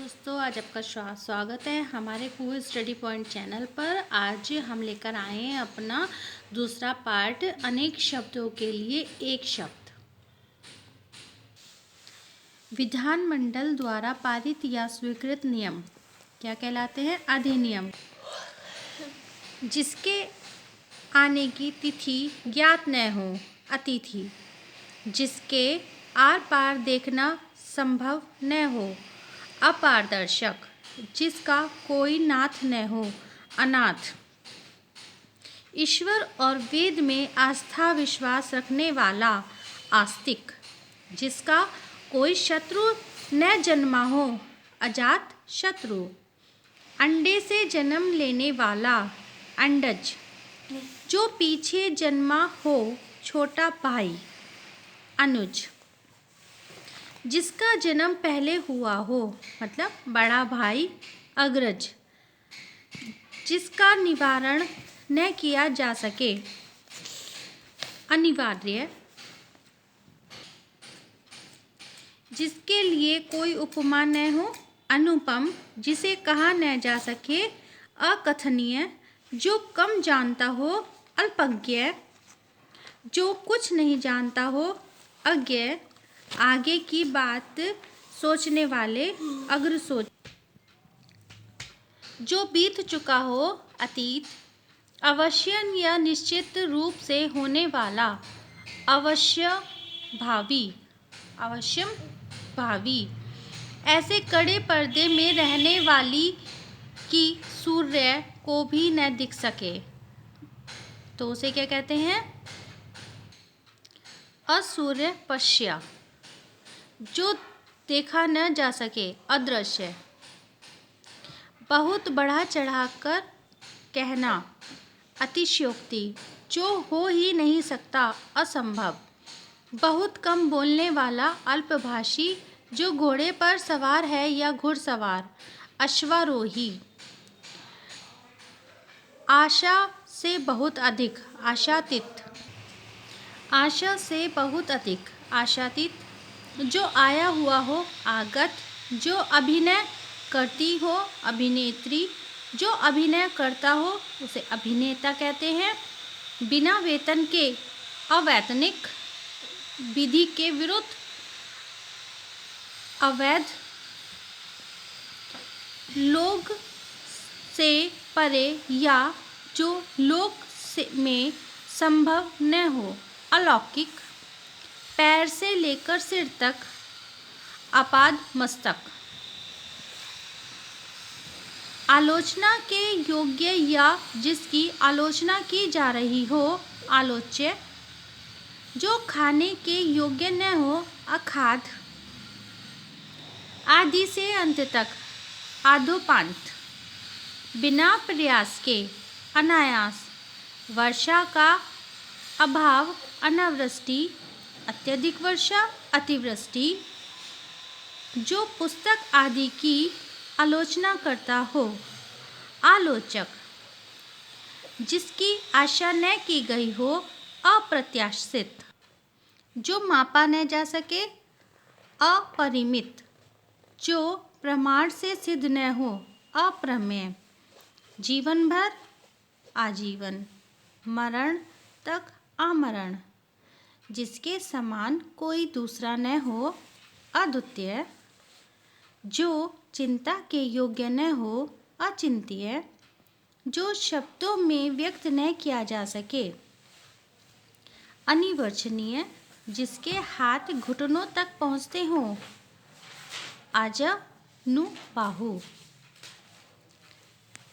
दोस्तों, आज आपका स्वागत है हमारे कुह स्टडी पॉइंट चैनल पर। आज हम लेकर आए हैं अपना दूसरा पार्ट, अनेक शब्दों के लिए एक शब्द। विधानमंडल द्वारा पारित या स्वीकृत नियम क्या कहलाते हैं? अधिनियम। जिसके आने की तिथि ज्ञात न हो, अतिथि। जिसके आर पार देखना संभव न हो, अपारदर्शक। जिसका कोई नाथ न हो, अनाथ। ईश्वर और वेद में आस्था विश्वास रखने वाला, आस्तिक। जिसका कोई शत्रु न जन्मा हो, अजात शत्रु। अंडे से जन्म लेने वाला, अंडज। जो पीछे जन्मा हो, छोटा भाई, अनुज। जिसका जन्म पहले हुआ हो, मतलब बड़ा भाई, अग्रज। जिसका निवारण न किया जा सके, अनिवार्य। जिसके लिए कोई उपमा न हो, अनुपम। जिसे कहा न जा सके, अकथनीय। जो कम जानता हो, अल्पज्ञ। जो कुछ नहीं जानता हो, अज्ञ। आगे की बात सोचने वाले, अग्रसोच। जो बीत चुका हो, अतीत। अवश्य या निश्चित रूप से होने वाला, अवश्य भावी, अवश्यम भावी। ऐसे कड़े पर्दे में रहने वाली कि सूर्य को भी न दिख सके, तो उसे क्या कहते हैं? असूर्य पश्य। जो देखा न जा सके, अदृश्य। बहुत बढ़ा चढ़ाकर कहना, अतिशयोक्ति। जो हो ही नहीं सकता, असंभव। बहुत कम बोलने वाला, अल्पभाषी। जो घोड़े पर सवार है या घुड़सवार, अश्वारोही। आशा से बहुत अधिक, आशातीत। आशा से बहुत अधिक, आशातीत। जो आया हुआ हो, आगत। जो अभिनय करती हो, अभिनेत्री। जो अभिनय करता हो, उसे अभिनेता कहते हैं। बिना वेतन के, अवैतनिक। विधि के विरुद्ध, अवैध। लोग से परे या जो लोक से में संभव न हो, अलौकिक। पैर से लेकर सिर तक, आपाद मस्तक। आलोचना के योग्य या जिसकी आलोचना की जा रही हो, आलोच्य। जो खाने के योग्य न हो, अखाद्य। आदि से अंत तक, आद्योपांत। बिना प्रयास के, अनायास। वर्षा का अभाव, अनावृष्टि। अत्यधिक वर्षा, अतिवृष्टि। जो पुस्तक आदि की आलोचना करता हो, आलोचक। जिसकी आशा न की गई हो, अप्रत्याशित। जो मापा न जा सके, अपरिमित। जो प्रमाण से सिद्ध न हो, अप्रमेय। जीवन भर, आजीवन। मरण तक, आमरण। जिसके समान कोई दूसरा न हो, अद्वितीय। जो चिंता के योग्य न हो, अचिंत्य। जो शब्दों में व्यक्त न किया जा सके, अनिर्वचनीय। जिसके हाथ घुटनों तक पहुँचते हों, आजनुबाहु।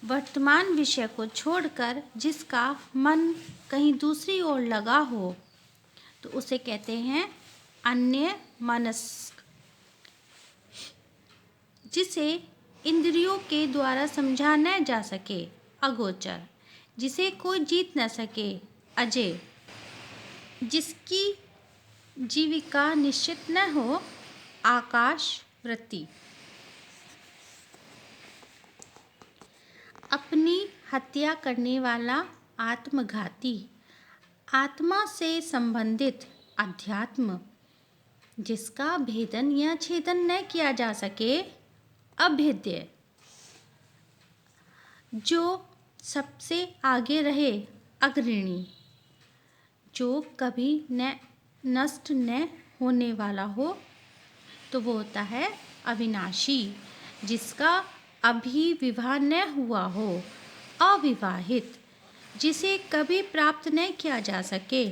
वर्तमान विषय को छोड़कर जिसका मन कहीं दूसरी ओर लगा हो, तो उसे कहते हैं अन्यमनस्क। जिसे इंद्रियों के द्वारा समझा न जा सके, अगोचर। जिसे कोई जीत न सके, अजेय। जिसकी जीविका निश्चित न हो, आकाशवृत्ति। अपनी हत्या करने वाला, आत्मघाती। आत्मा से संबंधित, अध्यात्म। जिसका भेदन या छेदन न किया जा सके, अभेद्य, जो सबसे आगे रहे, अग्रणी, जो कभी न नष्ट न होने वाला हो, तो वो होता है अविनाशी, जिसका अभी विवाह न हुआ हो, अविवाहित, जिसे कभी प्राप्त न किया जा सके,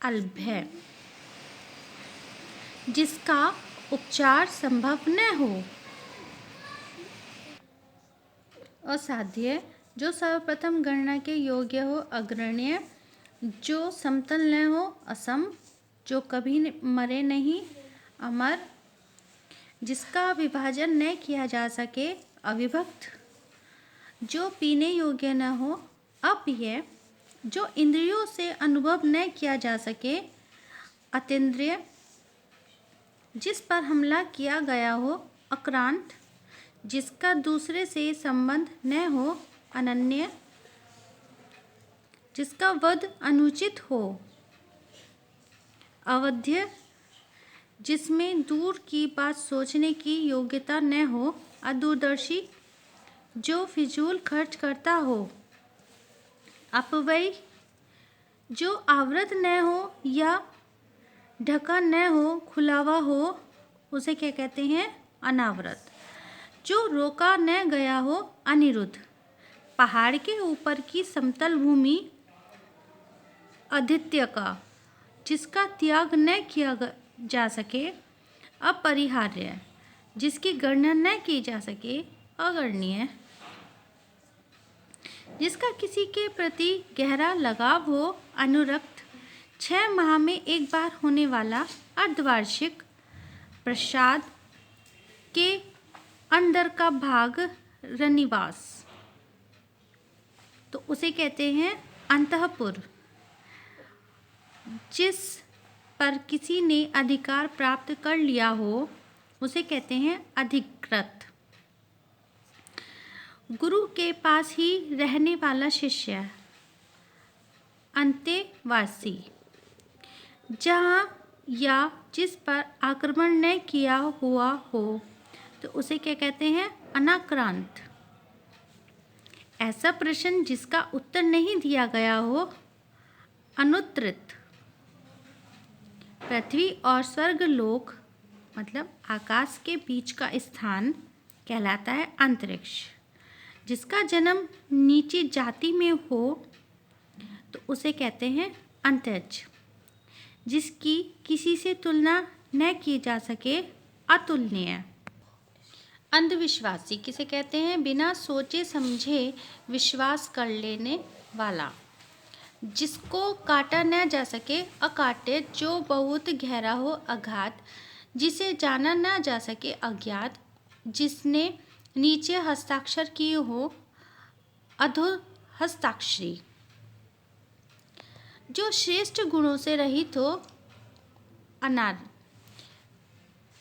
अल्भ्य, जिसका उपचार संभव न हो, असाध्य, जो सर्वप्रथम गणना के योग्य हो, अग्रण्य, जो समतल न हो, असम, जो कभी मरे नहीं, अमर, जिसका विभाजन न किया जा सके, अविभक्त, जो पीने योग्य न हो, अपेय, जो इंद्रियों से अनुभव न किया जा सके, अतीन्द्रिय, जिस पर हमला किया गया हो, अक्रांत, जिसका दूसरे से संबंध न हो, अनन्य, जिसका वध अनुचित हो, अवध्य, जिसमें दूर की बात सोचने की योग्यता न हो, अदूरदर्शी, जो फिजूल खर्च करता हो, अपव्यय, जो आवृत न हो या ढका न हो, खुलावा हो, उसे क्या कहते हैं, अनावृत, जो रोका न गया हो, अनिरुद्ध, पहाड़ के ऊपर की समतल भूमि, अद्वितीय का, जिसका त्याग न किया जा सके, अपरिहार्य, जिसकी गणना न की जा सके, अगणनीय, जिसका किसी के प्रति गहरा लगाव हो, अनुरक्त, 6 माह में एक बार होने वाला, अर्धवार्षिक, प्रसाद के अंदर का भाग, रनिवास, तो उसे कहते हैं अंतःपुर, जिस पर किसी ने अधिकार प्राप्त कर लिया हो, उसे कहते हैं अधिकृत, गुरु के पास ही रहने वाला शिष्य, अंतेवासी, जहाँ या जिस पर आक्रमण न किया हुआ हो, तो उसे क्या कहते हैं, अनाक्रांत, ऐसा प्रश्न जिसका उत्तर नहीं दिया गया हो, अनुत्तरित, पृथ्वी और स्वर्गलोक मतलब आकाश के बीच का स्थान कहलाता है अंतरिक्ष, जिसका जन्म नीची जाति में हो, तो उसे कहते हैं अंतरिक्ष, जिसकी किसी से तुलना न की जा सके, अतुलनीय, अंधविश्वासी किसे कहते हैं, बिना सोचे समझे विश्वास कर लेने वाला, जिसको काटा न जा सके, अकाट्य, जो बहुत गहरा हो, अघात, जिसे जाना न जा सके, अज्ञात, जिसने नीचे हस्ताक्षर किए हो, अधुर हस्ताक्षरी, जो श्रेष्ठ गुणों से रहित हो, अनार,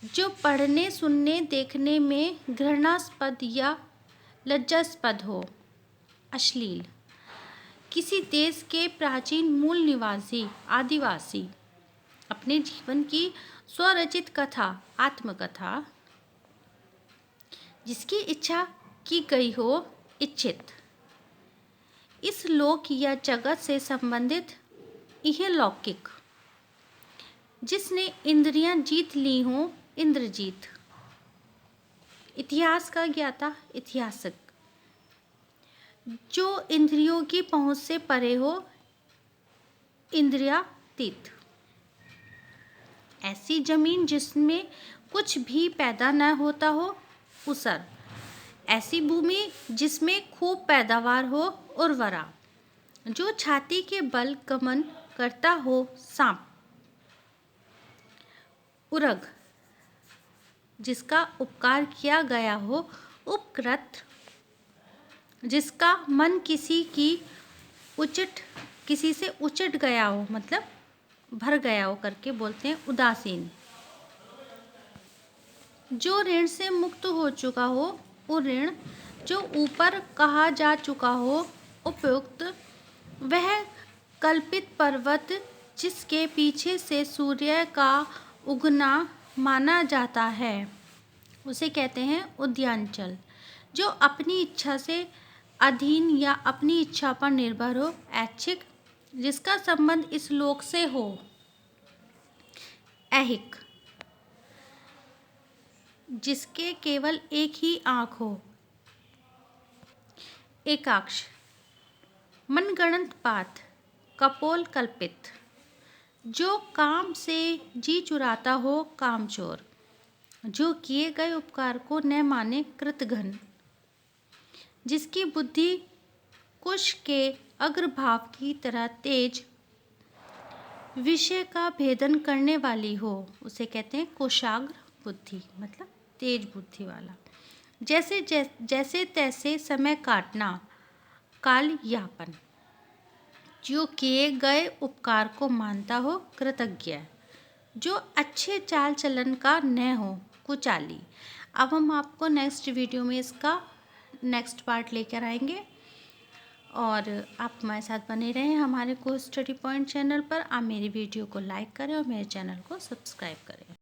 जो पढ़ने सुनने देखने में घृणास्पद या लज्जास्पद हो, अश्लील, किसी देश के प्राचीन मूल निवासी, आदिवासी, अपने जीवन की स्वरचित कथा, आत्मकथा, जिसकी इच्छा की गई हो, इच्छित, इस लोक या जगत से संबंधित, यह लौकिक, जिसने इंद्रियां जीत ली हों, इंद्रजीत, इतिहास का ज्ञाता, इतिहासक, जो इंद्रियों की पहुंच से परे हो, इंद्रियातीत, ऐसी जमीन जिसमें कुछ भी पैदा न होता हो, उसर, ऐसी भूमि जिसमें खूब पैदावार हो, उर्वरा, जो छाती के बल गमन करता हो, सांप, उरग, जिसका उपकार किया गया हो, उपकृत, जिसका मन किसी से उचट गया हो, मतलब भर गया हो करके बोलते हैं, उदासीन, जो ऋण से मुक्त हो चुका हो, उऋण, जो ऊपर कहा जा चुका हो, उपयुक्त, वह कल्पित पर्वत जिसके पीछे से सूर्य का उगना माना जाता है, उसे कहते हैं उद्यांचल। जो अपनी इच्छा से अधीन या अपनी इच्छा पर निर्भर हो। ऐच्छिक, जिसका संबंध इस लोक से हो। ऐहिक, जिसके केवल एक ही आँख हो। एकाक्ष, मनगढ़ंत बात, कपोल कल्पित, जो काम से जी चुराता हो। कामचोर, जो किए गए उपकार को न माने। कृतघ्न, जिसकी बुद्धि कुश के अग्रभाग की तरह तेज, विषय का भेदन करने वाली हो। उसे कहते हैं कुशाग्र बुद्धि, मतलब तेज बुद्धि वाला। जैसे तैसे समय काटना। काल यापन, जो किए गए उपकार को मानता हो। कृतज्ञ, जो अच्छे चाल चलन का न हो। कुचाली। अब हम आपको नेक्स्ट वीडियो में इसका नेक्स्ट पार्ट लेकर आएंगे और आप हमारे साथ बने रहें हमारे को स्टडी पॉइंट चैनल पर। आप मेरी वीडियो को लाइक करें और मेरे चैनल को सब्सक्राइब करें।